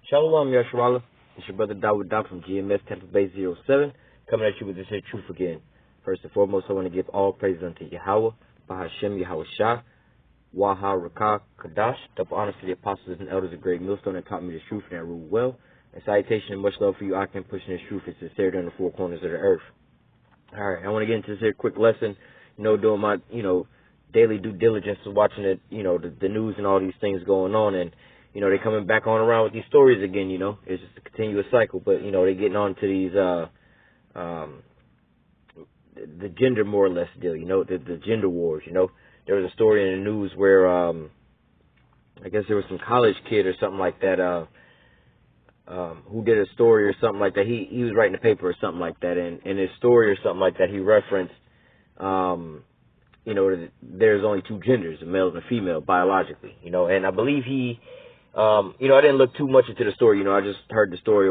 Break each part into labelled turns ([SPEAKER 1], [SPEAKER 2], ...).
[SPEAKER 1] Shalom, Yasharala. It's your brother Dawud Dot from GMS Tampa Bay 07, coming at you with this here truth again. First and foremost, I want to give all praise unto Yahweh, Bahashem Yahweh Shah, Waha Rakah Kadash, double honors to the apostles and elders of Great Millstone that taught me the truth and that rule well. And salutation and much love for you. I can push this truth and sincerity on the four corners of the earth. Alright, I want to get into this here quick lesson, doing my, daily due diligence of watching it, the news and all these things going on, and they're coming back on around with these stories again. It's just a continuous cycle, but they're getting on to these the gender more or less deal, the gender wars. There was a story in the news where I guess there was some college kid or something like that who did a story or something like that. He was writing a paper or something like that, and in his story or something like that he referenced there's only two genders, a male and a female biologically, and I believe he I didn't look too much into the story, I just heard the story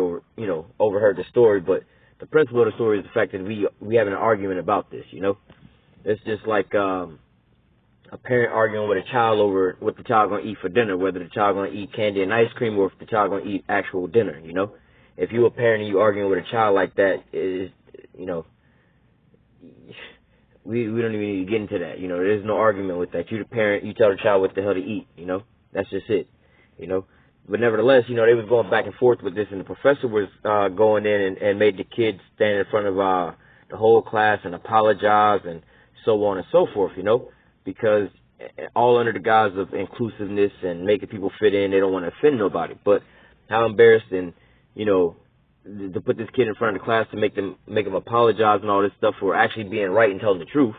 [SPEAKER 1] overheard the story, but the principle of the story is the fact that we have an argument about this, It's just like a parent arguing with a child over what the child going to eat for dinner, whether the child going to eat candy and ice cream or if the child going to eat actual dinner, If you a parent and you arguing with a child like that, we don't even need to get into that, There's no argument with that. You the parent, you tell the child what the hell to eat, That's just it. But nevertheless, they was going back and forth with this, and the professor was going in and made the kids stand in front of the whole class and apologize and so on and so forth, because all under the guise of inclusiveness and making people fit in, they don't want to offend nobody. But how embarrassing, to put this kid in front of the class to make them apologize and all this stuff for actually being right and telling the truth,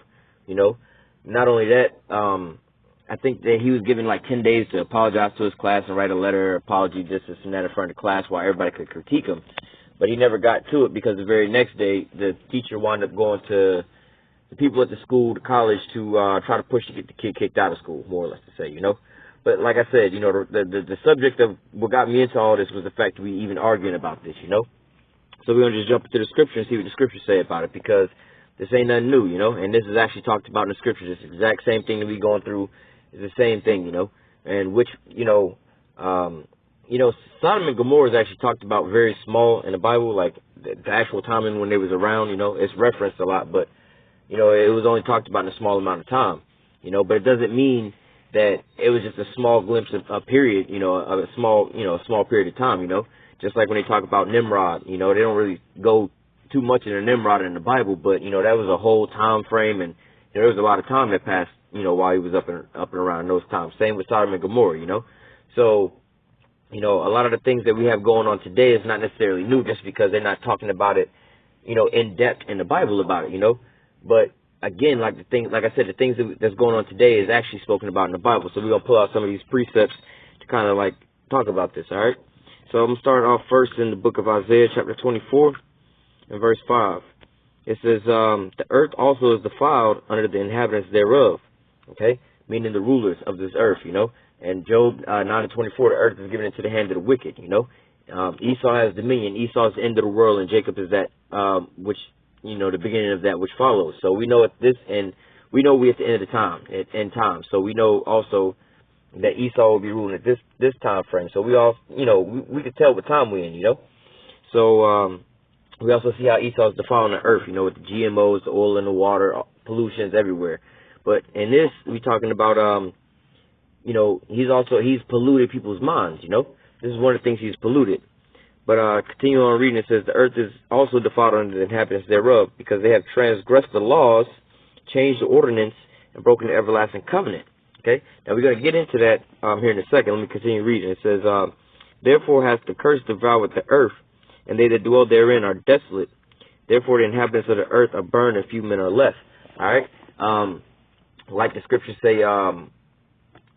[SPEAKER 1] Not only that, I think that he was given like 10 days to apologize to his class and write a letter, apology, this and that in front of the class while everybody could critique him. But he never got to it because the very next day, the teacher wound up going to the people at the school, the college, to try to push to get the kid kicked out of school, more or less to say, But like I said, the subject of what got me into all this was the fact that we even arguing about this, So we're going to just jump into the scripture and see what the scriptures say about it, because this ain't nothing new, And this is actually talked about in the scriptures. This exact same thing that we going through is the same thing, And which, Sodom and Gomorrah is actually talked about very small in the Bible, like the actual timing when they was around, It's referenced a lot, but, it was only talked about in a small amount of time, But it doesn't mean that it was just a small glimpse of a period, a small period of time, Just like when they talk about Nimrod, they don't really go too much into Nimrod in the Bible, but, that was a whole time frame, and there was a lot of time that passed, while he was up and around those times. Same with Sodom and Gomorrah, So, a lot of the things that we have going on today is not necessarily new just because they're not talking about it, in depth in the Bible about it, But again, like I said, the things that's going on today is actually spoken about in the Bible. So we're going to pull out some of these precepts to kind of like talk about this, all right? So I'm going to start off first in the book of Isaiah, chapter 24, and verse 5. It says, the earth also is defiled under the inhabitants thereof, okay? Meaning the rulers of this earth, And Job 9:24, the earth is given into the hand of the wicked, Esau has dominion. Esau is the end of the world, and Jacob is that which, the beginning of that which follows. So we know we know we're at the end of the time, end time. So we know also that Esau will be ruling at this time frame. So we all, we could tell what time we're in, So we also see how Esau is defiling the earth, with the GMOs, the oil in the water, pollutions everywhere. But in this, we're talking about, he's polluted people's minds, This is one of the things he's polluted. But continuing on reading, it says, the earth is also defiled under the inhabitants thereof, because they have transgressed the laws, changed the ordinance, and broken the everlasting covenant. Okay? Now we're going to get into that here in a second. Let me continue reading. It says, therefore hath the curse devoured the earth, and they that dwell therein are desolate. Therefore the inhabitants of the earth are burned, and few men are left. All right? Like the scriptures say,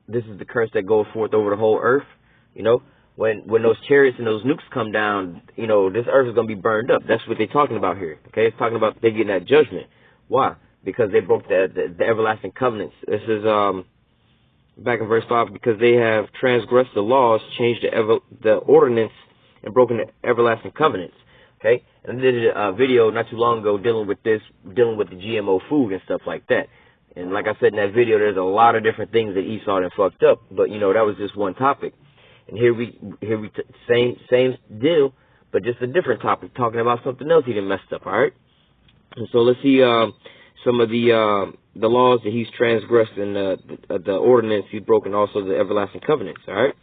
[SPEAKER 1] this is the curse that goes forth over the whole earth, When those chariots and those nukes come down, this earth is going to be burned up. That's what they're talking about here. Okay, it's talking about they getting that judgment. Why? Because they broke the everlasting covenants. This is back in verse 5, because they have transgressed the laws, changed the ordinance, and broken the everlasting covenants. Okay, and I did a video not too long ago dealing with the GMO food and stuff like that. And like I said in that video, there's a lot of different things that Esau done fucked up, but that was just one topic. And same deal, but just a different topic, talking about something else he done messed up. All right. And so let's see some of the laws that he's transgressed and the ordinance he's broken, also the everlasting covenants. All right.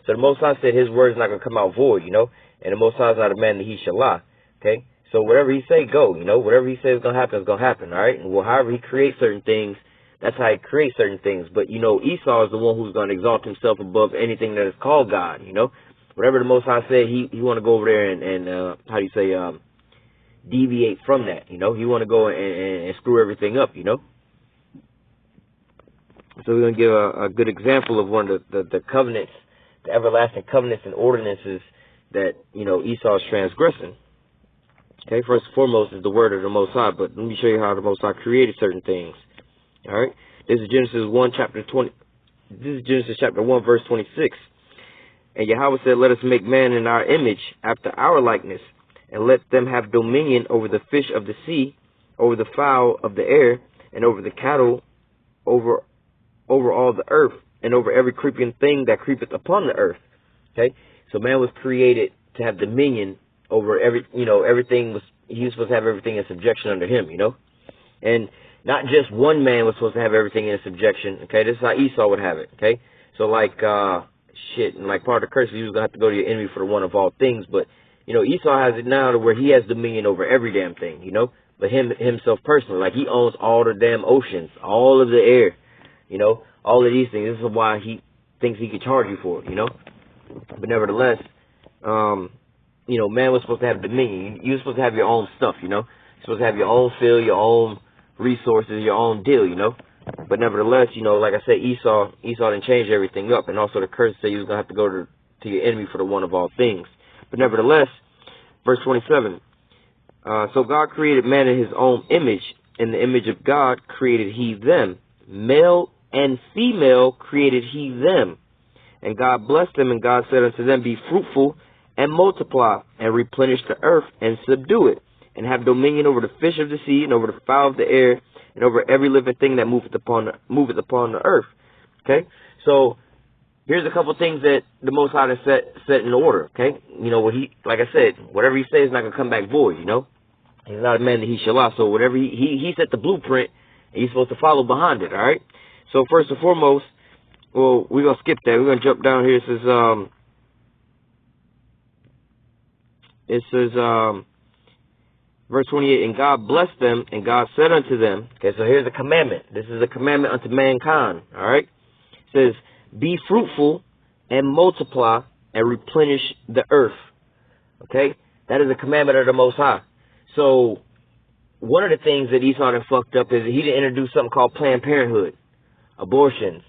[SPEAKER 1] So the Most High said His word is not going to come out void, and the Most High is not a man that He shall lie. Okay. So whatever He say, go. Whatever He says is going to happen is going to happen. All right. And however He creates certain things, that's how He creates certain things. But Esau is the one who's going to exalt himself above anything that is called God. Whatever the Most High said, he want to go over there and deviate from that. He want to go and screw everything up. So we're going to give a good example of one of the covenants, the everlasting covenants and ordinances that Esau is transgressing. Okay, first and foremost is the word of the Most High, but let me show you how the Most High created certain things. All right, this is Genesis 1 chapter 20. This is Genesis chapter 1 verse 26. And Yahweh said, "Let us make man in our image, after our likeness, and let them have dominion over the fish of the sea, over the fowl of the air, and over the cattle, over all the earth, and over every creeping thing that creepeth upon the earth." Okay, so man was created to have dominion over everything he was supposed to have everything in subjection under him, and not just one man was supposed to have everything in subjection. Okay, this is how Esau would have it. Okay, so like and like part of the curse, he was gonna have to go to your enemy for the one of all things. But Esau has it now to where he has dominion over every damn thing. But himself personally, like he owns all the damn oceans, all of the air, all of these things. This is why he thinks he could charge you for it. But nevertheless, man was supposed to have dominion. You were supposed to have your own stuff. You're supposed to have your own field, your own resources, your own deal. But nevertheless, like I said, Esau didn't change everything up, and also the curse said you was gonna have to go to your enemy for the one of all things. But nevertheless, verse 27. So God created man in His own image. In the image of God created He them. Male and female created He them. And God blessed them, and God said unto them, "Be fruitful and multiply, and replenish the earth, and subdue it, and have dominion over the fish of the sea, and over the fowl of the air, and over every living thing that moveth upon the earth." Okay, so here's a couple things that the Most High set in order. Okay, what like I said, whatever He says is not gonna come back void. He's not a man that He shall lie. So whatever he set the blueprint, and you're supposed to follow behind it. All right. So first and foremost, well, we're gonna skip that. We're gonna jump down here. It says verse 28, and God blessed them, and God said unto them, okay, so here's a commandment. This is a commandment unto mankind, all right? It says, "Be fruitful and multiply and replenish the earth." Okay? That is a commandment of the Most High. So one of the things that Esau done fucked up is he didn't introduce something called Planned Parenthood, abortions,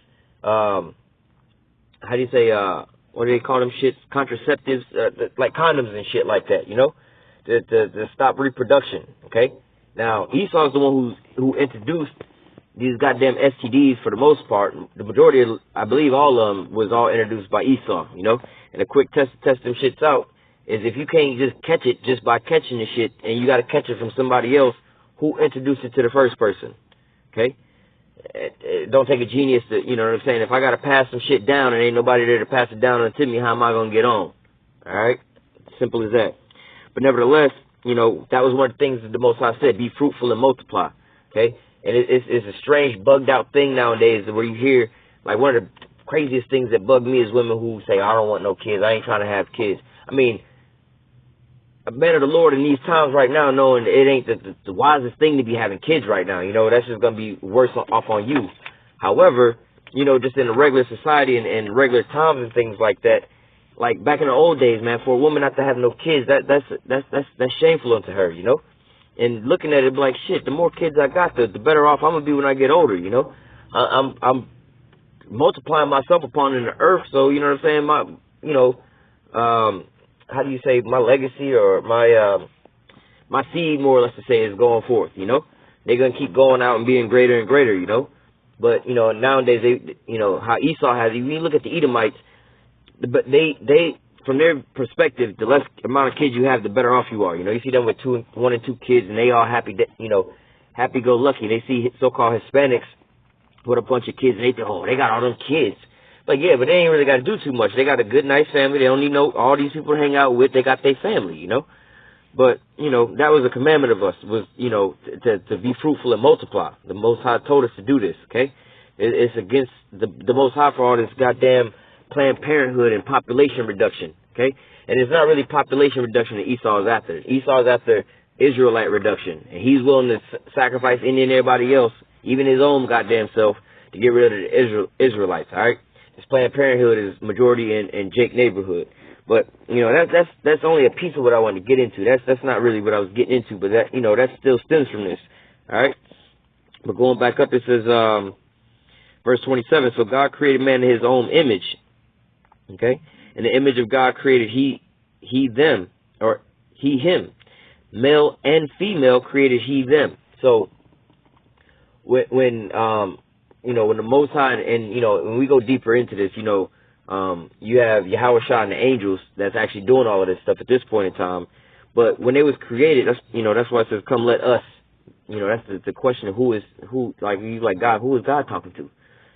[SPEAKER 1] what do they call them shits? Contraceptives, like condoms and shit like that, to stop reproduction. Okay, now Esau's the one who introduced these goddamn STDs for the most part. The majority of, I believe all of them, was all introduced by Esau. And a quick test to test them shits out is if you can't just catch it just by catching the shit, and you got to catch it from somebody else who introduced it to the first person. Okay, it don't take a genius to, you know what I'm saying? If I got to pass some shit down and ain't nobody there to pass it down unto me, how am I gonna get on? All right, simple as that. But nevertheless, that was one of the things that the Most High said, "Be fruitful and multiply." Okay? And it's a strange, bugged out thing nowadays where you hear, like, one of the craziest things that bug me is women who say, "I don't want no kids. I ain't trying to have kids." I mean, a man of the Lord in these times right now, knowing it ain't the wisest thing to be having kids right now. That's just going to be worse off on you. However, just in a regular society and regular times and things like that, like back in the old days, man, for a woman not to have no kids, that's shameful unto her, And looking at it, be like, shit, the more kids I got, the better off I'm gonna be when I get older, I'm multiplying myself upon in the earth, so you know what I'm saying. How do you say, my legacy or my seed, more or less to say, is going forth. They're gonna keep going out and being greater and greater, But nowadays how Esau has. If you look at the Edomites. But they, from their perspective, the less amount of kids you have, the better off you are. You see them with 1 and 2 kids, and they all happy, happy-go-lucky. They see so-called Hispanics with a bunch of kids, and they think, oh, they got all them kids. Like, yeah, but they ain't really got to do too much. They got a good, nice family. They don't need all these people to hang out with. They got their family, you know. But, you know, that was a commandment of us, was, you know, to be fruitful and multiply. The Most High told us to do this, okay? It's against the Most High for all this goddamn Planned Parenthood and population reduction, okay? And it's not really population reduction that Esau is after. Esau is after Israelite reduction. And he's willing to sacrifice any and everybody else, even his own goddamn self, to get rid of the Israelites, all right? This Planned Parenthood is majority in Jake neighborhood. But, you know, that's only a piece of what I wanted to get into. That's not really what I was getting into, but that, you know, that still stems from this. All right? But going back up, it says, verse 27, so God created man in his own image. Okay? In the image of God created he them, or he him. Male and female created he them. So when you know, when the Most High, and you know, when we go deeper into this, you know, you have Yahweh Shah and the angels that's actually doing all of this stuff at this point in time. But when they was created, that's, you know, that's why it says, come let us. You know, that's the question of who, like, you like God, who is God talking to?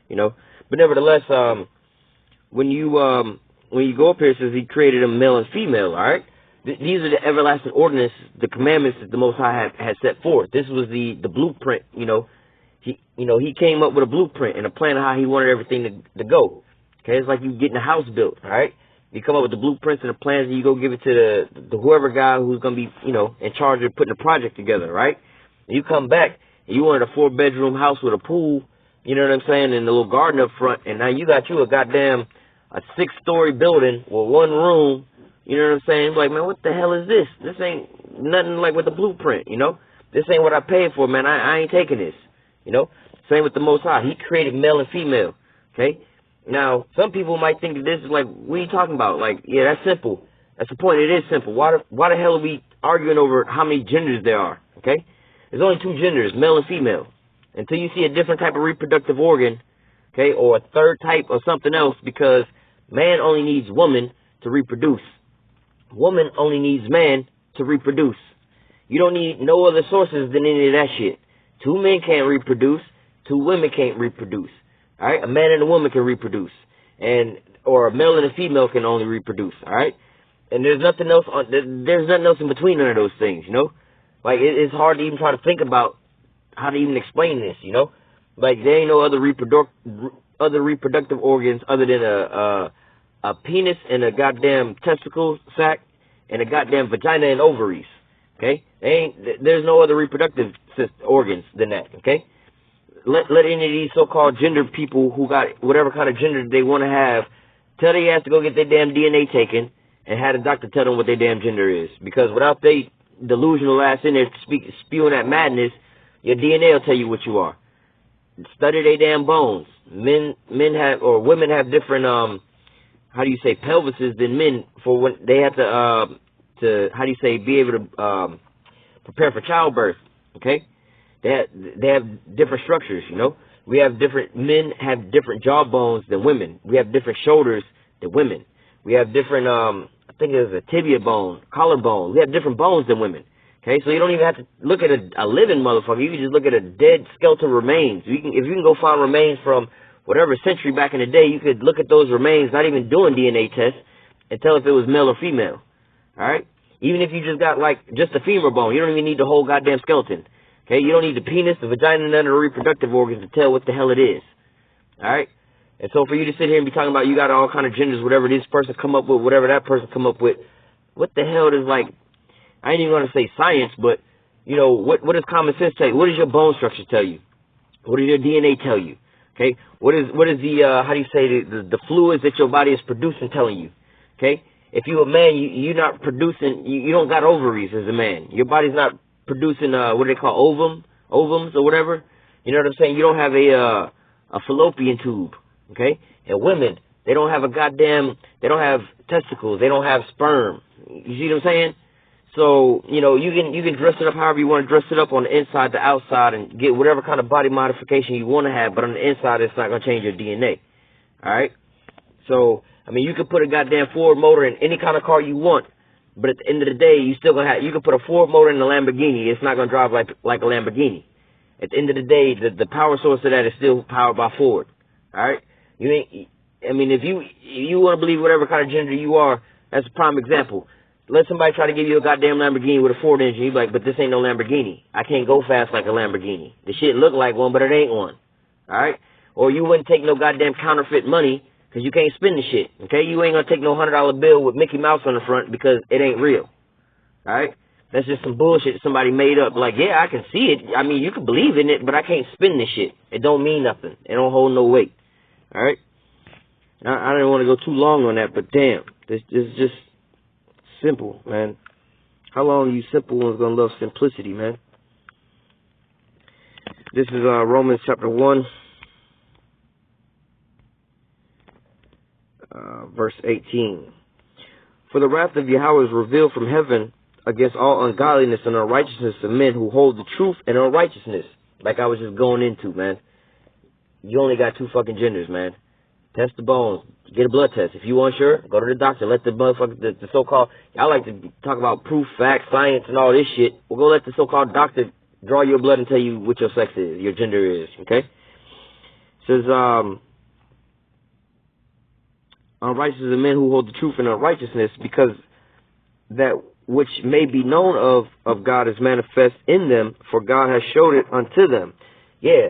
[SPEAKER 1] You know? But nevertheless, when you go up here, it says he created a male and female, all right? These are the everlasting ordinances, the commandments that the Most High had set forth. This was the blueprint, you know. He came up with a blueprint and a plan of how he wanted everything to go. Okay, it's like you getting a house built, all right? You come up with the blueprints and the plans, and you go give it to the whoever guy who's going to be, you know, in charge of putting the project together, right? And you come back, and you wanted a 4-bedroom house with a pool, you know what I'm saying, and a little garden up front, and now you got you a 6-story building with one room, you know what I'm saying? Like, man, what the hell is this? This ain't nothing like with the blueprint, you know? This ain't what I paid for, man. I ain't taking this, you know? Same with the Most High. He created male and female, okay? Now, some people might think that this is like, what are you talking about? Like, yeah, that's simple. That's the point. It is simple. Why the hell are we arguing over how many genders there are? Okay? There's only 2 genders, male and female. Until you see a different type of reproductive organ, okay, or a third type or something else, because man only needs woman to reproduce. Woman only needs man to reproduce. You don't need no other sources than any of that shit. 2 men can't reproduce. 2 women can't reproduce. All right, a man and a woman can reproduce, or a male and a female can only reproduce. All right, and there's nothing else in between none of those things. You know, like it's hard to even try to think about how to even explain this. You know, like there ain't no other reproductive organs other than a penis and a goddamn testicle sac and a goddamn vagina and ovaries. Okay, there's no other reproductive organs than that. Okay. Let any of these so-called gender people who got whatever kind of gender they want to have, tell their ass to go get their damn DNA taken and have a doctor tell them what their damn gender is. Because without they delusional ass in there spewing that madness, your DNA will tell you what you are. Study their damn bones. Men have, or women have different, pelvises than men for when they have to, be able to prepare for childbirth, okay? They have different structures, you know. Men have different jawbones than women. We have different shoulders than women. We have different, I think there's a tibia bone, collarbone. We have different bones than women. Okay, so you don't even have to look at a living motherfucker. You can just look at a dead skeletal remains. If you can go find remains from whatever century back in the day, you could look at those remains, not even doing DNA tests, and tell if it was male or female. All right? Even if you just got, like, just a femur bone, you don't even need the whole goddamn skeleton. Okay, you don't need the penis, the vagina, and none of the reproductive organs to tell what the hell it is. All right? And so for you to sit here and be talking about you got all kind of genders, whatever this person come up with, whatever that person come up with, what the hell does, like, I ain't even going to say science, but, you know, what does common sense tell you? What does your bone structure tell you? What does your DNA tell you? Okay? What is the, the fluids that your body is producing telling you? Okay? If you're a man, you're not producing, you don't got ovaries as a man. Your body's not producing, what do they call, ovums or whatever. You know what I'm saying? You don't have a fallopian tube, okay? And women, they don't have they don't have testicles, they don't have sperm. You see what I'm saying? So, you know, you can dress it up however you want to dress it up on the inside, the outside, and get whatever kind of body modification you want to have, but on the inside, it's not going to change your DNA, all right? So, I mean, you can put a goddamn Ford motor in any kind of car you want, but at the end of the day, you can put a Ford motor in a Lamborghini. It's not going to drive like a Lamborghini. At the end of the day, the power source of that is still powered by Ford. All right? I mean, if you want to believe whatever kind of gender you are, that's a prime example. Let somebody try to give you a goddamn Lamborghini with a Ford engine. You be like, but this ain't no Lamborghini. I can't go fast like a Lamborghini. The shit look like one, but it ain't one. All right? Or you wouldn't take no goddamn counterfeit money because you can't spend the shit. Okay? You ain't gonna take no $100 bill with Mickey Mouse on the front because it ain't real. All right? That's just some bullshit somebody made up. Like, yeah, I can see it. I mean, you can believe in it, but I can't spend this shit. It don't mean nothing. It don't hold no weight. All right? I didn't want to go too long on that, but damn, this is just simple, man. How long are you simple ones gonna love simplicity, man? This is Romans chapter 1, verse 18. For the wrath of Yahweh is revealed from heaven against all ungodliness and unrighteousness of men who hold the truth and unrighteousness. Like I was just going into, man. You only got two fucking genders, man. Test the bones. Get a blood test. If you unsure, go to the doctor. Let the motherfucker, the so-called, y'all like to talk about proof, facts, science, and all this shit. Well, go let the so-called doctor draw your blood and tell you what your sex is, your gender is, okay? It says, unrighteous are men who hold the truth and unrighteousness, because that which may be known of God is manifest in them, for God has showed it unto them. Yeah,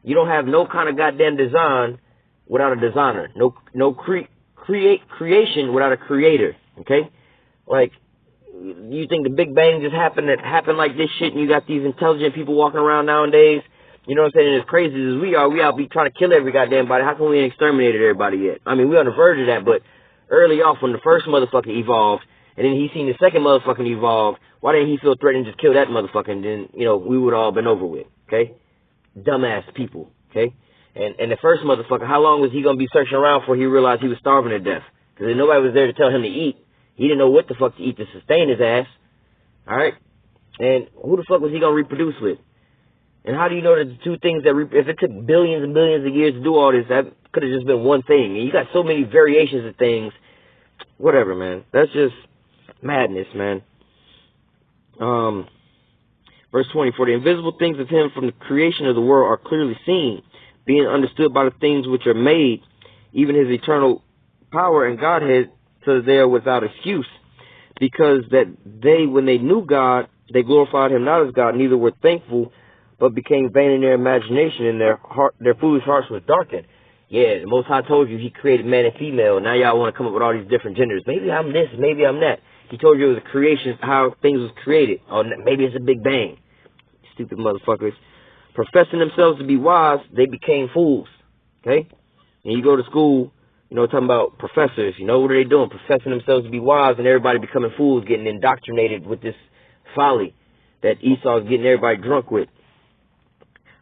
[SPEAKER 1] you don't have no kind of goddamn design without a designer. No creation without a creator. Okay? Like, you think the Big Bang just happened like this shit, and you got these intelligent people walking around nowadays? You know what I'm saying? As crazy as we out be trying to kill every goddamn body. How come we ain't exterminated everybody yet? I mean, we're on the verge of that, but early off when the first motherfucker evolved, and then he seen the second motherfucker evolve, why didn't he feel threatened to just kill that motherfucker, and then, you know, we would all been over with, okay? Dumbass people, okay? And the first motherfucker, how long was he going to be searching around before he realized he was starving to death? Because nobody was there to tell him to eat. He didn't know what the fuck to eat to sustain his ass. All right? And who the fuck was he going to reproduce with? And how do you know that the two things that, if it took billions and billions of years to do all this, that could have just been one thing. And you got so many variations of things. Whatever, man. That's just madness, man. Verse 20, for the invisible things of him from the creation of the world are clearly seen, being understood by the things which are made, even his eternal power and Godhead, so that they are without excuse. Because that they, when they knew God, they glorified him not as God, neither were thankful, but became vain in their imagination, and their foolish hearts was darkened. Yeah, the Most High told you he created man and female, and now y'all want to come up with all these different genders. Maybe I'm this, maybe I'm that. He told you it was a creation, how things was created. Or maybe it's a Big Bang. Stupid motherfuckers. Professing themselves to be wise, they became fools. Okay? And you go to school, you know, talking about professors, you know, what are they doing? Professing themselves to be wise, and everybody becoming fools, getting indoctrinated with this folly that Esau's getting everybody drunk with.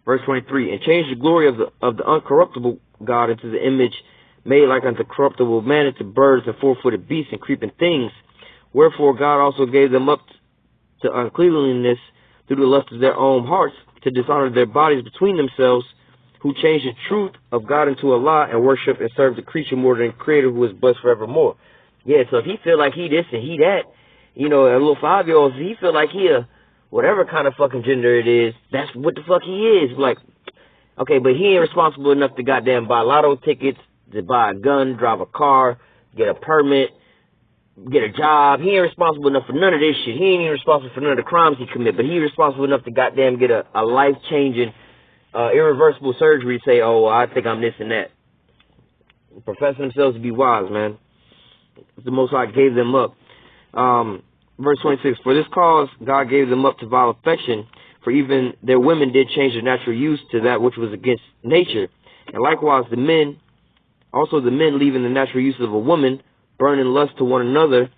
[SPEAKER 1] Verse 23, and change the glory of the uncorruptible God into the image made like unto corruptible man, into birds and four-footed beasts and creeping things. Wherefore God also gave them up to uncleanliness through the lust of their own hearts, to dishonor their bodies between themselves, who change the truth of God into a lie, and worship and serve the creature more than the Creator, who is blessed forevermore. Yeah, so if he feel like he this and he that, you know, a little 5-year-old, he feel like he a whatever kind of fucking gender it is, that's what the fuck he is. Like, okay, but he ain't responsible enough to goddamn buy lotto tickets, to buy a gun, drive a car, get a permit, get a job. He ain't responsible enough for none of this shit. He ain't even responsible for none of the crimes he commit, but he responsible enough to goddamn get a life-changing, irreversible surgery to say, oh, I think I'm this and that. Professing themselves to be wise, man. The Most High gave them up. Verse 26, for this cause God gave them up to vile affection, for even their women did change their natural use to that which was against nature. And likewise the men leaving the natural use of a woman, burning lust to one another,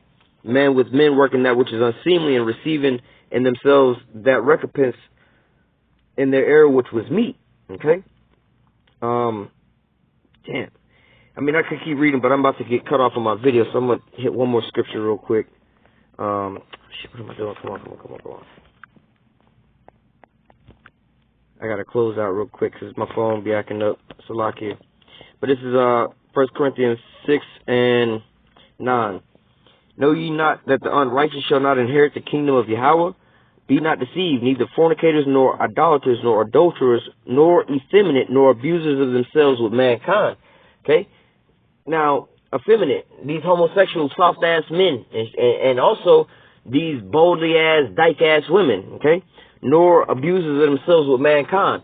[SPEAKER 1] man with men working that which is unseemly, and receiving in themselves that recompense in their error which was meat. Okay? Damn. I mean, I could keep reading, but I'm about to get cut off on my video, so I'm going to hit one more scripture real quick. Shit, what am I doing? Come on. I got to close out real quick because my phone be acting up. It's a lock here. But this is 1 Corinthians 6 and 9. Know ye not that the unrighteous shall not inherit the kingdom of Yahweh? Be not deceived, neither fornicators, nor idolaters, nor adulterers, nor effeminate, nor abusers of themselves with mankind. Okay? Now, effeminate, these homosexual soft-ass men, and also these boldly-ass, dyke-ass women, okay? Nor abusers of themselves with mankind.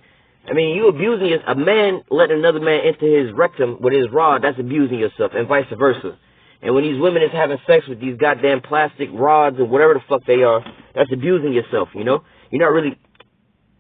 [SPEAKER 1] I mean, you abusing a man letting another man enter his rectum with his rod, that's abusing yourself, and vice versa. And when these women is having sex with these goddamn plastic rods or whatever the fuck they are, that's abusing yourself, you know? You're not really, man,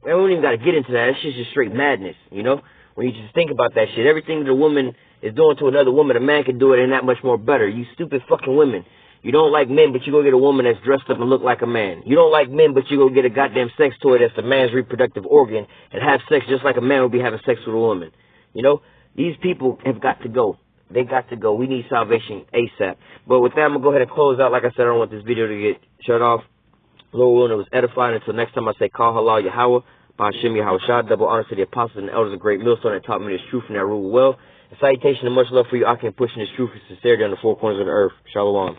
[SPEAKER 1] we don't even got to get into that. That shit's just straight madness, you know? When you just think about that shit, everything that a woman is doing to another woman, a man can do it and that much more better. You stupid fucking women. You don't like men, but you go get a woman that's dressed up and look like a man. You don't like men, but you go get a goddamn sex toy that's a man's reproductive organ and have sex just like a man would be having sex with a woman. You know? These people have got to go. They got to go. We need salvation ASAP. But with that, I'm going to go ahead and close out. Like I said, I don't want this video to get shut off. Lord willing, it was edifying. Until next time, I say, call halal Yahweh, Ba'ashim Yahweh Shah, double honor to the apostles and the elders of Great Millstone that taught me this truth and that rule well. And salutation and much love for you. I can push in this truth and sincerity on the four corners of the earth. Shalom.